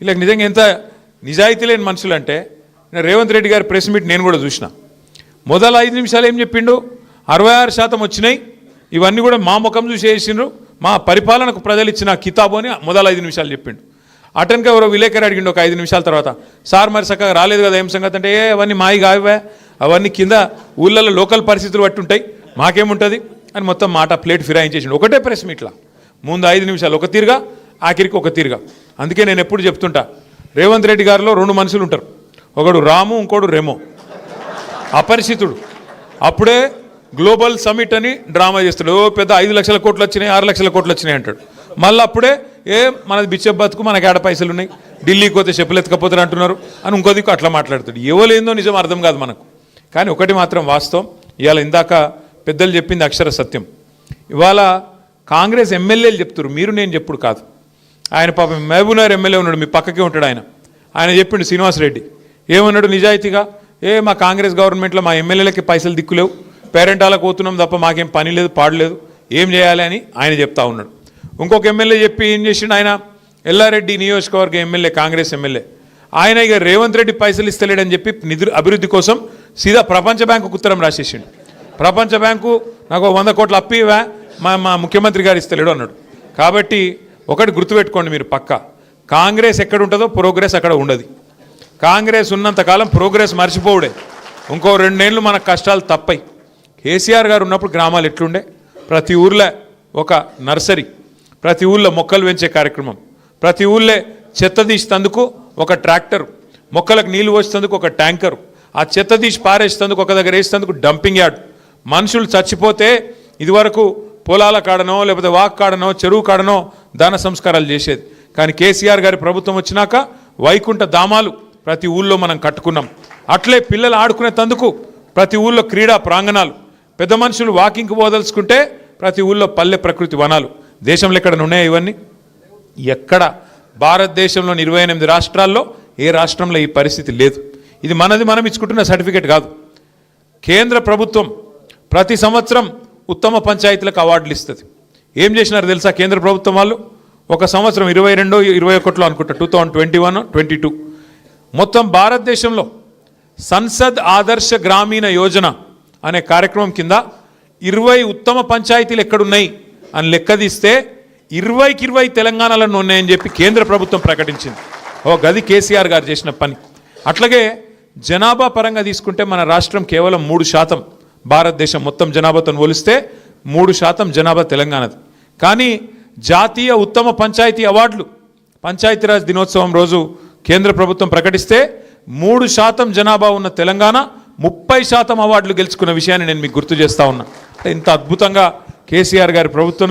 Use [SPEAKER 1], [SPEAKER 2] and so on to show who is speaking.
[SPEAKER 1] ఇలా నిజంగా ఎంత నిజాయితీ లేని మనుషులు అంటే రేవంత్ రెడ్డి గారి ప్రెస్ మీట్ నేను కూడా చూసిన. మొదలు 5 నిమిషాలు ఏం చెప్పిండు, 66% వచ్చినాయి, ఇవన్నీ కూడా మా ముఖం చూసి వేసిండ్రు, మా పరిపాలనకు ప్రజలు ఇచ్చిన కితాబు అని మొదలు 5 నిమిషాలు చెప్పిండు. అటెన్కి ఎవరో విలేకరు అడిగిండు ఒక 5 నిమిషాల తర్వాత, సార్ మరి చక్కగా రాలేదు కదా ఏం సంగతి అంటే, అవన్నీ మాయి కావే, అవన్నీ కింద ఊళ్ళలో లోకల్ పరిస్థితులు బట్టి ఉంటాయి, మాకేముంటుంది అని మొత్తం మాట ప్లేట్ ఫిరాయించేసిండు. ఒకటే ప్రెస్ మీట్లా ముందు 5 నిమిషాలు ఒక తీరుగా, ఆఖరికి ఒక తీరుగా. అందుకే నేను ఎప్పుడు చెప్తుంటా, రేవంత్ రెడ్డి గారిలో 2 మనుషులు ఉంటారు, ఒకడు రాము, ఇంకోడు రెమో, అపరిచితుడు. అప్పుడే గ్లోబల్ సమిట్ అని డ్రామా చేస్తాడు, పెద్ద 5 లక్షల కోట్లు వచ్చినాయి, 6 లక్షల కోట్లు వచ్చినాయి అంటాడు. మళ్ళీ అప్పుడే మనది బిచ్చ బతుకు, మనకి ఆడ పైసలు ఉన్నాయి, ఢిల్లీకి పోతే చెప్పులు ఎత్తుకపోతారు అంటున్నారు అని ఇంకో దిక్కు అట్లా మాట్లాడుతాడు. ఎవలేందో నిజం అర్థం కాదు మనకు. కానీ ఒకటి మాత్రం వాస్తవం, ఇవాళ ఇందాక పెద్దలు చెప్పింది అక్షర సత్యం. ఇవాళ కాంగ్రెస్ ఎమ్మెల్యేలు చెప్తారు, మీరు నేను చెప్పుడు కాదు. ఆయన పాపం మహబూబ్నగర్ ఎమ్మెల్యే ఉన్నాడు, మీ పక్కకే ఉంటాడు ఆయన చెప్పిండు శ్రీనివాసరెడ్డి ఏమన్నాడు నిజాయితీగా, మా కాంగ్రెస్ గవర్నమెంట్లో మా ఎమ్మెల్యేలకి పైసలు దిక్కులేవు, పేరెంటాలకు పోతున్నాం తప్ప మాకేం పని లేదు పాడలేదు, ఏం చేయాలి అని ఆయన చెప్తా ఉన్నాడు. ఇంకొక ఎమ్మెల్యే చెప్పి ఏం చేసిండు, ఆయన ఎల్లారెడ్డి నియోజకవర్గ ఎమ్మెల్యే, కాంగ్రెస్ ఎమ్మెల్యే, ఆయన ఇక రేవంత్ రెడ్డి పైసలు ఇస్తలేడని చెప్పి అభివృద్ధి కోసం సీదా ప్రపంచ బ్యాంకుకు ఉత్తరం రాసేసిండు. ప్రపంచ బ్యాంకు నాకు 100 కోట్ల అప్పు ఇవా, మా ముఖ్యమంత్రి గారు ఇస్తలేడు అన్నాడు. కాబట్టి ఒకటి గుర్తుపెట్టుకోండి మీరు పక్కా, కాంగ్రెస్ ఎక్కడ ఉంటుందో ప్రోగ్రెస్ అక్కడ ఉండదు. కాంగ్రెస్ ఉన్నంతకాలం ప్రోగ్రెస్ మర్చిపోవుడే. ఇంకో 2 ఏళ్ళు మనకు కష్టాలు తప్పయి. కేసీఆర్ గారు ఉన్నప్పుడు గ్రామాలు ఎట్లుండే, ప్రతి ఊర్లో ఒక నర్సరీ, ప్రతి ఊళ్ళో మొక్కలు పెంచే కార్యక్రమం, ప్రతి ఊళ్ళో చెత్త తీసేందుకు ఒక ట్రాక్టర్, మొక్కలకు నీళ్లు పోసేందుకు ఒక ట్యాంకరు, ఆ చెత్త తీసి పారేసేందుకు ఒక దగ్గర వేసేందుకు డంపింగ్ యార్డ్. మనుషులు చచ్చిపోతే ఇదివరకు పొలాల కాడనో లేకపోతే వాక్ కాడనో చెరువు కాడనో దాన సంస్కారాలు చేసేది. కానీ కేసీఆర్ గారి ప్రభుత్వం వచ్చినాక వైకుంఠ ధామాలు ప్రతి ఊళ్ళో మనం కట్టుకున్నాం. అట్లే పిల్లలు ఆడుకునే తందుకు ప్రతి ఊళ్ళో క్రీడా ప్రాంగణాలు, పెద్ద మనుషులు వాకింగ్కి పోదలుచుకుంటే ప్రతి ఊళ్ళో పల్లె ప్రకృతి వనాలు. దేశంలో ఎక్కడ ఉన్నాయా ఇవన్నీ? ఎక్కడ భారతదేశంలోని 28 రాష్ట్రాల్లో ఏ రాష్ట్రంలో ఈ పరిస్థితి లేదు. ఇది మనది మనం ఇచ్చుకుంటున్న సర్టిఫికేట్ కాదు. కేంద్ర ప్రభుత్వం ప్రతి సంవత్సరం ఉత్తమ పంచాయతీలకు అవార్డులు ఇస్తుంది. ఏం చేసినారు తెలుసా కేంద్ర ప్రభుత్వం వాళ్ళు? ఒక సంవత్సరం 22-21 అనుకుంటా, 2021-22 మొత్తం భారతదేశంలో సంసద్ ఆదర్శ గ్రామీణ యోజన అనే కార్యక్రమం కింద 20 ఉత్తమ పంచాయతీలు ఎక్కడున్నాయి అని లెక్కదీస్తే 20కి 20 తెలంగాణలో ఉన్నాయని చెప్పి కేంద్ర ప్రభుత్వం ప్రకటించింది. గది కేసీఆర్ గారు చేసిన పని. అట్లాగే జనాభా పరంగా తీసుకుంటే మన రాష్ట్రం కేవలం 3%, భారతదేశం మొత్తం జనాభాతో పోలిస్తే 3% జనాభా తెలంగాణది. కానీ జాతీయ ఉత్తమ పంచాయతీ అవార్డులు పంచాయతీరాజ్ దినోత్సవం రోజు కేంద్ర ప్రభుత్వం ప్రకటిస్తే 3% జనాభా ఉన్న తెలంగాణ 30% అవార్డులు గెలుచుకున్న విషయాన్ని నేను మీకు గుర్తు చేస్తా ఉన్నా. ఇంత అద్భుతంగా కేసీఆర్ గారి ప్రభుత్వం